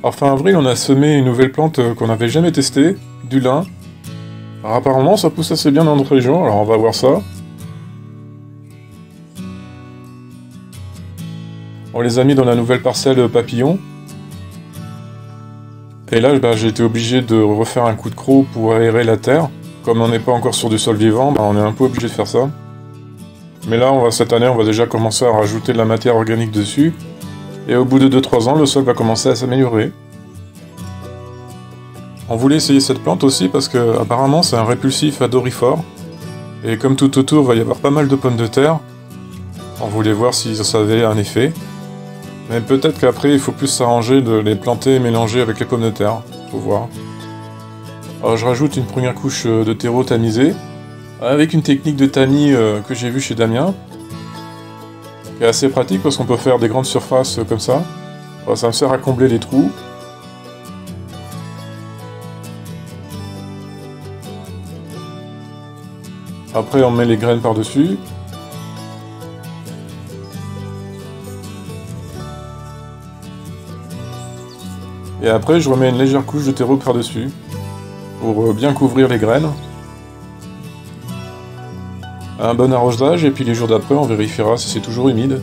Alors fin avril, on a semé une nouvelle plante qu'on n'avait jamais testée, du lin. Alors apparemment, ça pousse assez bien dans notre région, alors on va voir ça. On les a mis dans la nouvelle parcelle papillon. Et là, j'ai été obligé de refaire un coup de croc pour aérer la terre. Comme on n'est pas encore sur du sol vivant, on est un peu obligé de faire ça. Mais là, cette année, on va déjà commencer à rajouter de la matière organique dessus. Et au bout de 2-3 ans, le sol va commencer à s'améliorer. On voulait essayer cette plante aussi parce que apparemment c'est un répulsif adorifort. Et comme tout autour, il va y avoir pas mal de pommes de terre. On voulait voir si ça avait un effet. Mais peut-être qu'après, il faut plus s'arranger de les planter et mélanger avec les pommes de terre. Faut voir. Alors je rajoute une première couche de terreau tamisé. Avec une technique de tamis que j'ai vue chez Damien. Qui est assez pratique parce qu'on peut faire des grandes surfaces comme ça. Alors, ça me sert à combler les trous. Après on met les graines par-dessus. Et après je remets une légère couche de terreau par-dessus. Pour bien couvrir les graines. Un bon arrosage et puis les jours d'après on vérifiera si c'est toujours humide.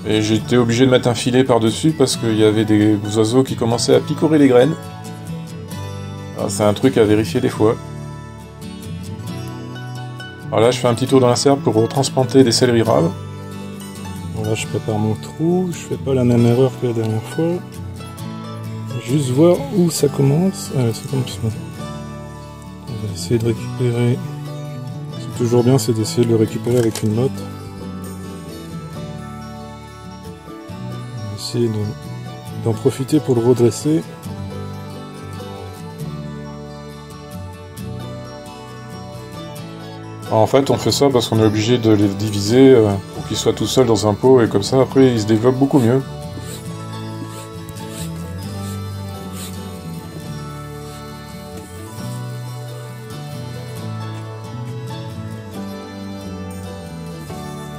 Et j'ai été obligé de mettre un filet par-dessus parce qu'il y avait des oiseaux qui commençaient à picorer les graines. C'est un truc à vérifier des fois. Alors là je fais un petit tour dans la serre pour retransplanter des céleri raves. Là je prépare mon trou, je fais pas la même erreur que la dernière fois. Juste voir où ça commence. Ah, ça commence là. On va essayer de récupérer. C'est toujours bien, c'est d'essayer de le récupérer avec une motte. On va essayer d'en profiter pour le redresser. Alors en fait on fait ça parce qu'on est obligé de les diviser pour qu'ils soient tout seuls dans un pot et comme ça après ils se développent beaucoup mieux.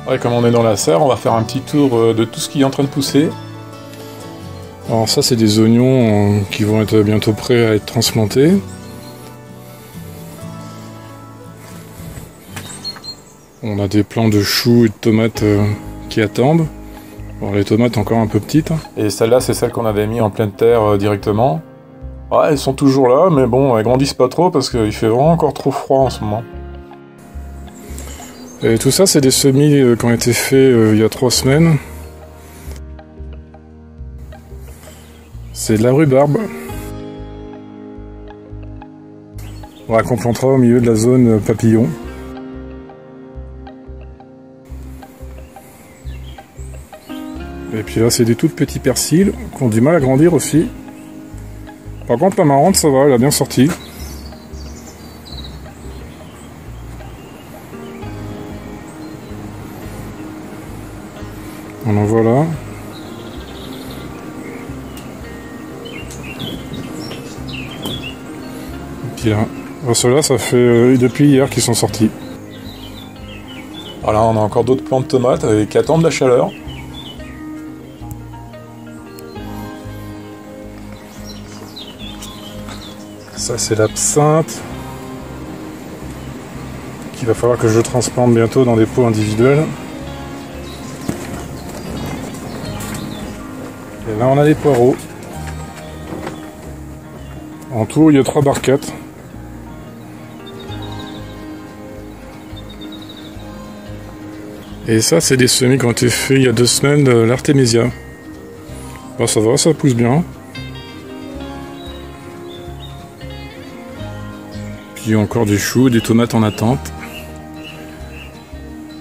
Ouais, comme on est dans la serre, on va faire un petit tour de tout ce qui est en train de pousser. Alors ça c'est des oignons qui vont être bientôt prêts à être transplantés. On a des plants de choux et de tomates qui attendent. Bon, les tomates encore un peu petites. Et celle-là c'est celle qu'on avait mis en pleine terre directement. Ouais, elles sont toujours là, mais bon, elles grandissent pas trop parce qu'il fait vraiment encore trop froid en ce moment. Et tout ça, c'est des semis qui ont été faits il y a 3 semaines. C'est de la rhubarbe. Qu'on plantera au milieu de la zone papillon. Et puis là, c'est des tout petits persils qui ont du mal à grandir aussi. Par contre, la marrante, ça va, elle a bien sorti. On en voit là. Et puis là, ceux-là, ça fait depuis hier qu'ils sont sortis. Alors là, on a encore d'autres plants de tomates qui attendent la chaleur. Ça, c'est l'absinthe. Qu'il va falloir que je transplante bientôt dans des pots individuels. Et là on a des poireaux. En tout il y a 3 barquettes. Et ça c'est des semis qui ont été faits il y a 2 semaines de l'artémisia. Bon, ça va, ça pousse bien. Puis encore du chou, des tomates en attente.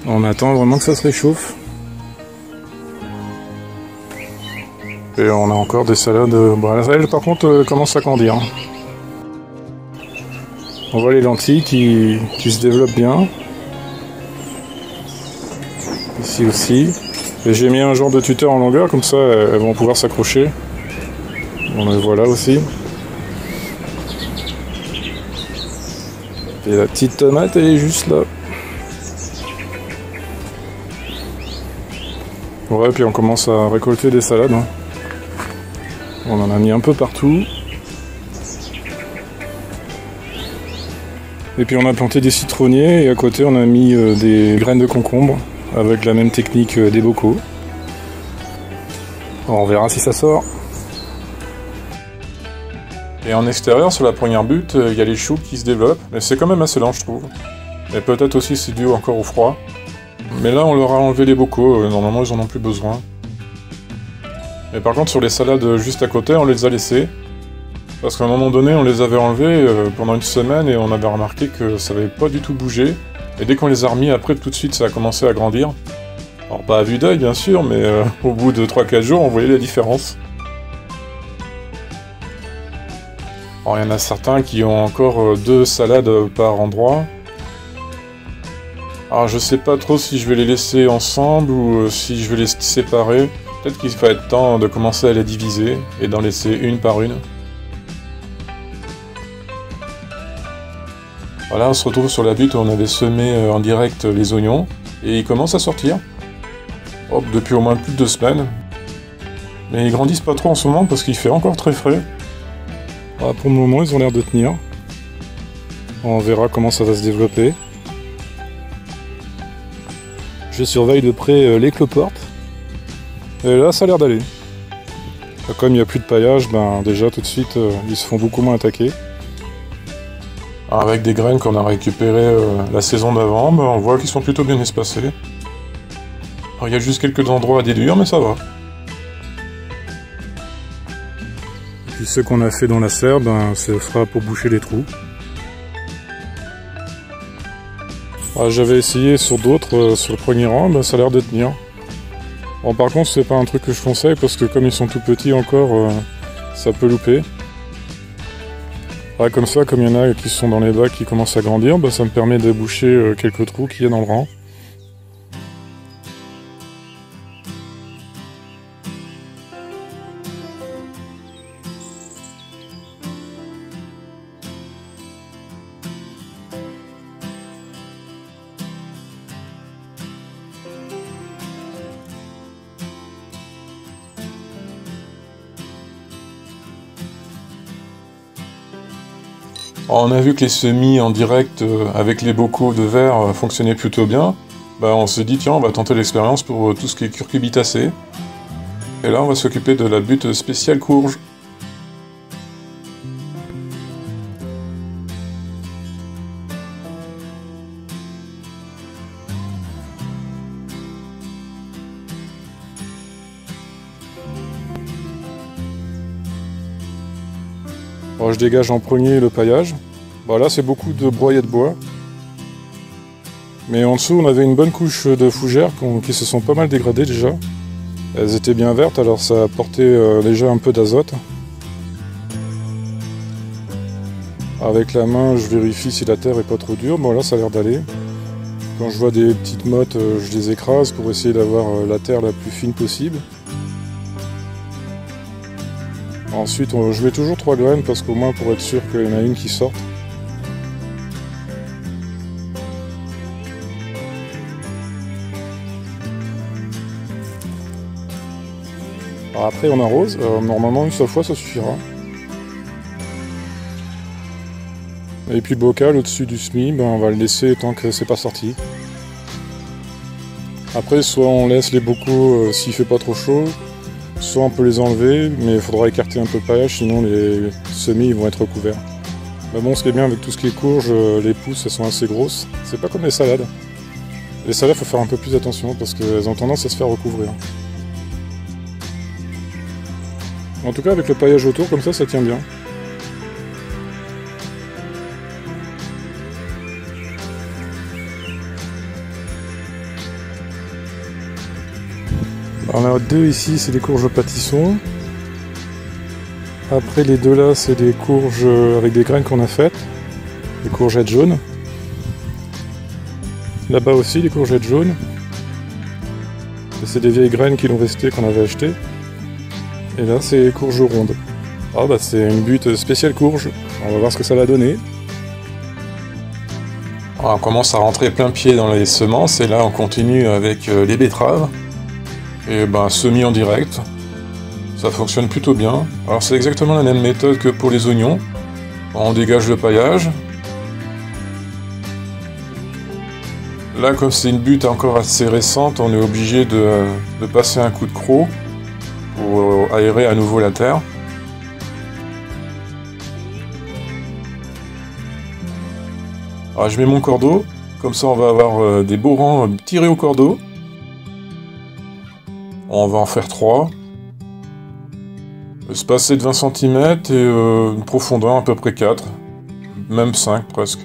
On attend vraiment que ça se réchauffe. Et on a encore des salades. Bon, elle par contre commence à grandir. On voit les lentilles qui se développent bien. Ici aussi. Et j'ai mis un genre de tuteur en longueur, comme ça elles vont pouvoir s'accrocher. On les voit là aussi. Et la petite tomate elle est juste là. Ouais, puis on commence à récolter des salades. Hein. On en a mis un peu partout. Et puis on a planté des citronniers et à côté on a mis des graines de concombre avec la même technique des bocaux. Alors, on verra si ça sort. Et en extérieur, sur la première butte, il y a les choux qui se développent, mais c'est quand même assez lent je trouve. Et peut-être aussi c'est dû encore au froid. Mais là on leur a enlevé les bocaux, normalement ils en ont plus besoin. Mais par contre sur les salades juste à côté, on les a laissées. Parce qu'à un moment donné, on les avait enlevés pendant une semaine et on avait remarqué que ça n'avait pas du tout bougé. Et dès qu'on les a remis, après tout de suite, ça a commencé à grandir. Alors pas à vue d'œil bien sûr, mais au bout de 3-4 jours, on voyait la différence. Alors il y en a certains qui ont encore 2 salades par endroit. Alors je sais pas trop si je vais les laisser ensemble ou si je vais les séparer. Peut-être qu'il va être temps de commencer à les diviser et d'en laisser une par une. Voilà, on se retrouve sur la butte où on avait semé en direct les oignons, et ils commencent à sortir. Hop, depuis au moins plus de 2 semaines. Mais ils grandissent pas trop en ce moment parce qu'il fait encore très frais. Ah, pour le moment, ils ont l'air de tenir. On verra comment ça va se développer. Je surveille de près les cloportes. Et là, ça a l'air d'aller. Comme il n'y a plus de paillage, ben déjà tout de suite, ils se font beaucoup moins attaquer. Avec des graines qu'on a récupérées la saison d'avant, ben on voit qu'ils sont plutôt bien espacés. Alors il y a juste quelques endroits à déduire, mais ça va. Et puis ceux qu'on a fait dans la serre, ben ce sera pour boucher les trous. J'avais essayé sur d'autres, sur le premier rang, ben ça a l'air de tenir. Bon, par contre, c'est pas un truc que je conseille parce que comme ils sont tout petits encore, ça peut louper. Comme ça, comme il y en a qui sont dans les bacs qui commencent à grandir, bah, ça me permet de boucher quelques trous qu'il y a dans le rang. On a vu que les semis en direct avec les bocaux de verre fonctionnaient plutôt bien. Bah, on s'est dit tiens, on va tenter l'expérience pour tout ce qui est curcubitacé. Et là on va s'occuper de la butte spéciale courge. Alors, je dégage en premier le paillage. Bah, là c'est beaucoup de broyats de bois. Mais en dessous on avait une bonne couche de fougères qui se sont pas mal dégradées déjà. Elles étaient bien vertes, alors ça apportait déjà un peu d'azote. Avec la main je vérifie si la terre est pas trop dure. Bon là ça a l'air d'aller. Quand je vois des petites mottes, je les écrase pour essayer d'avoir la terre la plus fine possible. Ensuite, je mets toujours 3 graines parce qu'au moins pour être sûr qu'il y en a une qui sorte. Alors après, on arrose. Normalement, une seule fois, ça suffira. Et puis le bocal au-dessus du semis, ben, on va le laisser tant que c'est pas sorti. Après, soit on laisse les bocaux s'il fait pas trop chaud, soit on peut les enlever, mais il faudra écarter un peu le paillage, sinon les semis ils vont être recouverts. Mais bon, ce qui est bien avec tout ce qui est courge, les pousses elles sont assez grosses. C'est pas comme les salades. Les salades, il faut faire un peu plus attention parce qu'elles ont tendance à se faire recouvrir. En tout cas, avec le paillage autour, comme ça tient bien. On a 2 ici, c'est des courges pâtissons. Après les 2 là, c'est des courges avec des graines qu'on a faites. Des courgettes jaunes. Là-bas aussi, des courgettes jaunes. C'est des vieilles graines qui l'ont resté, qu'on avait achetées. Et là, c'est les courges rondes. Ah bah c'est une butte spéciale courge. On va voir ce que ça va donner. On commence à rentrer plein pied dans les semences et là on continue avec les betteraves. Et ben semis en direct. Ça fonctionne plutôt bien. Alors c'est exactement la même méthode que pour les oignons. On dégage le paillage. Là, comme c'est une butte encore assez récente, on est obligé de passer un coup de croc pour aérer à nouveau la terre. Alors je mets mon cordeau, comme ça on va avoir des beaux rangs tirés au cordeau. On va en faire 3. Espacé de 20 cm et une profondeur à peu près 4, même 5 presque.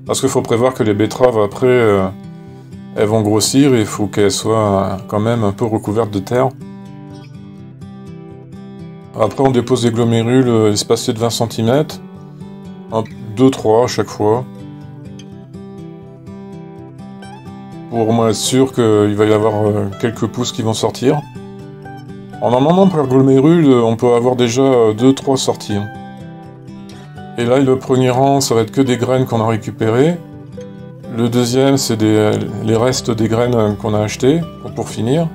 Parce qu'il faut prévoir que les betteraves après, elles vont grossir et il faut qu'elles soient quand même un peu recouvertes de terre. Après on dépose des glomérules espacés de 20 cm, 2-3 à chaque fois. Pour moi être sûr qu'il va y avoir quelques pousses qui vont sortir. Normalement, par glomérule, on peut avoir déjà 2-3 sorties. Et là, le premier rang, ça va être que des graines qu'on a récupérées. Le deuxième, c'est les restes des graines qu'on a achetées, pour finir.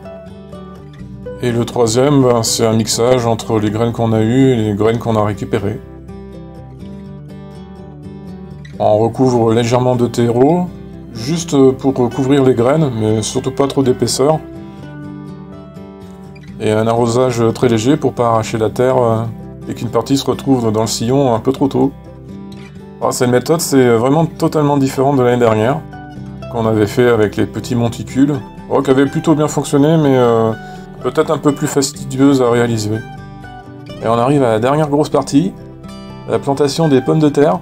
Et le troisième, c'est un mixage entre les graines qu'on a eues et les graines qu'on a récupérées. On recouvre légèrement de terreau, juste pour couvrir les graines, mais surtout pas trop d'épaisseur. Et un arrosage très léger pour pas arracher la terre et qu'une partie se retrouve dans le sillon un peu trop tôt. Alors, cette méthode, c'est vraiment totalement différente de l'année dernière, qu'on avait fait avec les petits monticules, qui avait plutôt bien fonctionné, mais peut-être un peu plus fastidieuse à réaliser. Et on arrive à la dernière grosse partie, la plantation des pommes de terre,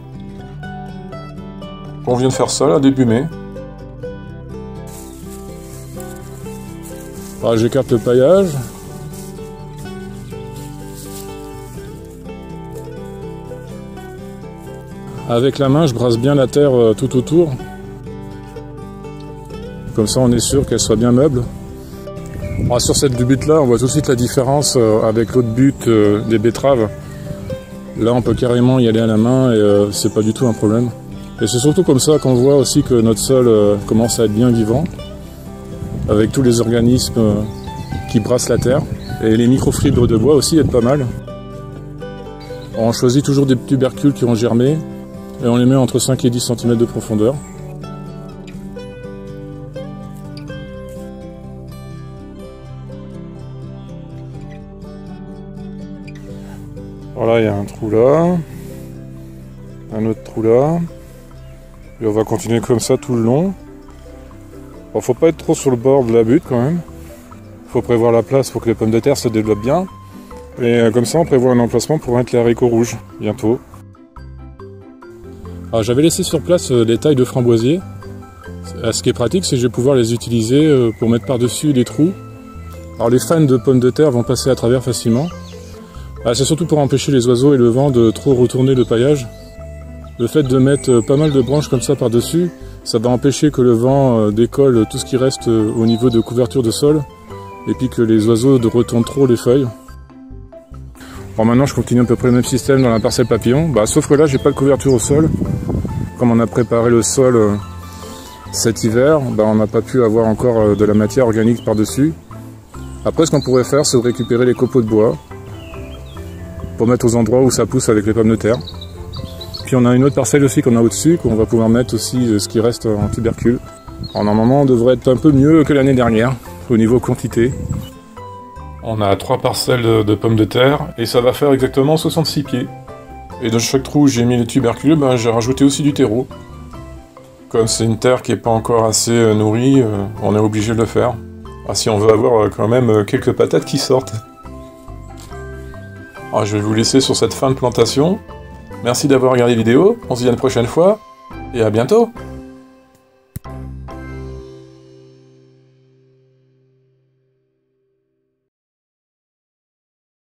qu'on vient de faire ça là, début mai. Alors, j'écarte le paillage. Avec la main, je brasse bien la terre tout autour. Comme ça, on est sûr qu'elle soit bien meuble. Alors, sur cette butte-là, on voit tout de suite la différence avec l'autre butte des betteraves. Là, on peut carrément y aller à la main et c'est pas du tout un problème. Et c'est surtout comme ça qu'on voit aussi que notre sol commence à être bien vivant, avec tous les organismes qui brassent la terre. Et les microfibres de bois aussi aident pas mal. On choisit toujours des tubercules qui ont germé. Et on les met entre 5 et 10 cm de profondeur. Voilà, il y a un trou là, un autre trou là, et on va continuer comme ça tout le long. Bon, faut pas être trop sur le bord de la butte quand même. Faut prévoir la place pour que les pommes de terre se développent bien. Et comme ça, on prévoit un emplacement pour mettre les haricots rouges bientôt. Alors j'avais laissé sur place des tailles de framboisier. Ce qui est pratique, c'est que je vais pouvoir les utiliser pour mettre par-dessus des trous. Alors les fans de pommes de terre vont passer à travers facilement. C'est surtout pour empêcher les oiseaux et le vent de trop retourner le paillage. Le fait de mettre pas mal de branches comme ça par-dessus, ça va empêcher que le vent décolle tout ce qui reste au niveau de couverture de sol, et puis que les oiseaux ne retournent trop les feuilles. Bon, maintenant je continue à peu près le même système dans la parcelle papillon, sauf que là j'ai pas de couverture au sol. Comme on a préparé le sol cet hiver, on n'a pas pu avoir encore de la matière organique par-dessus. Après, ce qu'on pourrait faire, c'est de récupérer les copeaux de bois pour mettre aux endroits où ça pousse avec les pommes de terre. Puis on a une autre parcelle aussi qu'on a au-dessus, qu'on va pouvoir mettre aussi ce qui reste en tubercule. Alors normalement, on devrait être un peu mieux que l'année dernière, au niveau quantité. On a 3 parcelles de pommes de terre, et ça va faire exactement 66 pieds. Et dans chaque trou où j'ai mis les tubercules, j'ai rajouté aussi du terreau. Comme c'est une terre qui n'est pas encore assez nourrie, on est obligé de le faire. Si on veut avoir quand même quelques patates qui sortent. Alors, je vais vous laisser sur cette fin de plantation. Merci d'avoir regardé la vidéo, on se dit à une prochaine fois, et à bientôt!